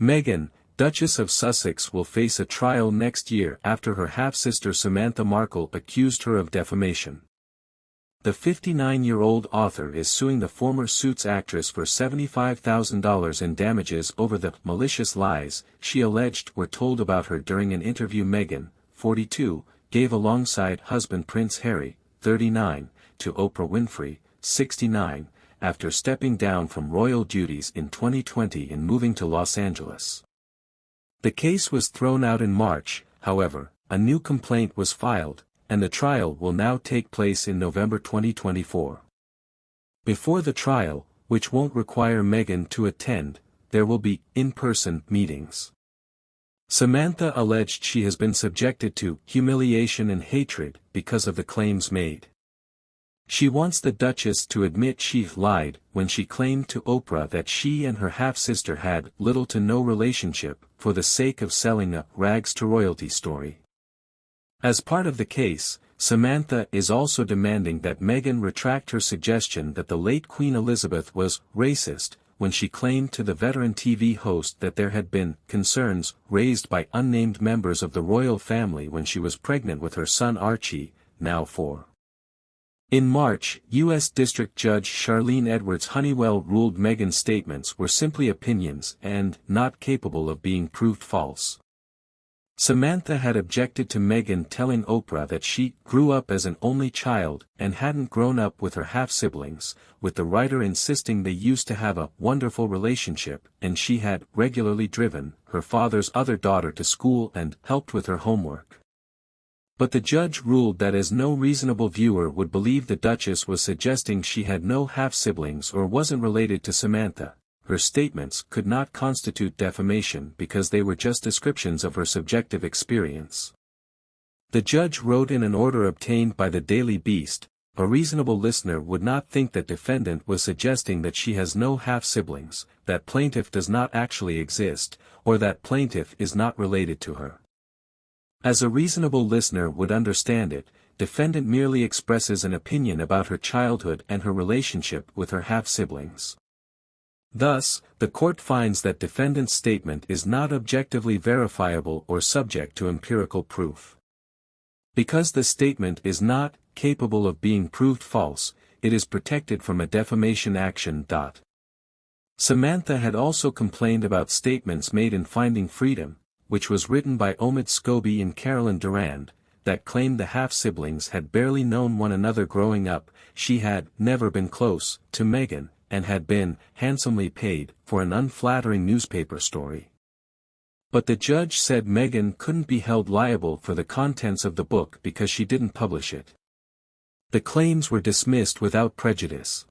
Meghan, Duchess of Sussex will face a trial next year after her half-sister Samantha Markle accused her of defamation. The 59-year-old author is suing the former Suits actress for $75,000 in damages over the malicious lies she alleged were told about her during an interview Meghan, 42, gave alongside husband Prince Harry, 39, to Oprah Winfrey, 69, after stepping down from royal duties in 2020 and moving to Los Angeles. The case was thrown out in March, however, a new complaint was filed, and the trial will now take place in November 2024. Before the trial, which won't require Meghan to attend, there will be in-person meetings. Samantha alleged she has been subjected to humiliation and hatred because of the claims made. She wants the Duchess to admit she lied when she claimed to Oprah that she and her half-sister had little to no relationship for the sake of selling a rags to royalty story. As part of the case, Samantha is also demanding that Meghan retract her suggestion that the late Queen Elizabeth was racist when she claimed to the veteran TV host that there had been concerns raised by unnamed members of the royal family when she was pregnant with her son Archie, now 4. In March, U.S. District Judge Charlene Edwards Honeywell ruled Meghan's statements were simply opinions and not capable of being proved false. Samantha had objected to Meghan telling Oprah that she grew up as an only child and hadn't grown up with her half-siblings, with the writer insisting they used to have a wonderful relationship and she had regularly driven her father's other daughter to school and helped with her homework. But the judge ruled that as no reasonable viewer would believe the Duchess was suggesting she had no half-siblings or wasn't related to Samantha, her statements could not constitute defamation because they were just descriptions of her subjective experience. The judge wrote in an order obtained by the Daily Beast, "A reasonable listener would not think that defendant was suggesting that she has no half-siblings, that plaintiff does not actually exist, or that plaintiff is not related to her. As a reasonable listener would understand it, defendant merely expresses an opinion about her childhood and her relationship with her half-siblings." Thus, the court finds that defendant's statement is not objectively verifiable or subject to empirical proof. Because the statement is not capable of being proved false, it is protected from a defamation action. Samantha had also complained about statements made in Finding Freedom, which was written by Omid Scobie and Carolyn Durand, that claimed the half-siblings had barely known one another growing up. She had never been close to Meghan, and had been handsomely paid for an unflattering newspaper story. But the judge said Meghan couldn't be held liable for the contents of the book because she didn't publish it. The claims were dismissed without prejudice.